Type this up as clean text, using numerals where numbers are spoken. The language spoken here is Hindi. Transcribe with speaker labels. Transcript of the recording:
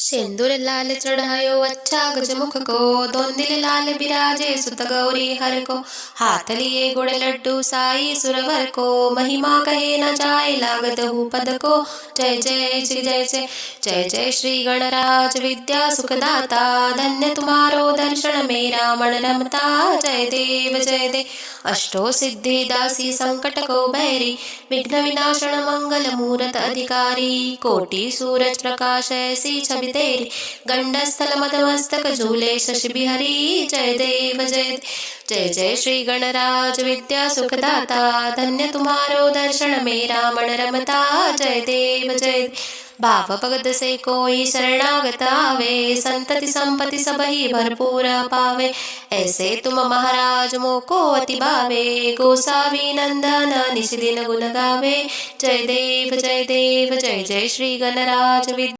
Speaker 1: सिंदूर लाल चढ़ायो अच्छा गजमुख को, दोंदिल लाल बिराजे सुत गौरी हर को। हाथ लिए गुड़ लड्डू साई सुरवर को, महिमा कहे न जाए लागत हूँ पद को। जय जय श्री जय जय जय जय श्री गणराज विद्या सुखदाता, धन्य तुम्हारो दर्शन मेरा मन रमता। जय देव अष्टो सिद्धि दासी संकट को बैरी, विघ्न विनाशन मंगल मूरत अधिकारी। कोटि सूरज प्रकाश ऐसी छवि तेरी, गंडस्थल मदमस्तक झूले शशि बिहरी। जय देव जय जय श्री गणराज विद्या सुखदाता, धन्य तुम्हारो दर्शन मेरा मन रमता। जय देव भाव भगत से कोई शरणागत आवे, संतति संपत्ति सब ही भरपूर पावे। ऐसे तुम महाराज मोको अति भावे, गोसावी नंदन निश दिन गुण गावे। जय देव जय जय श्री गणराज विद्या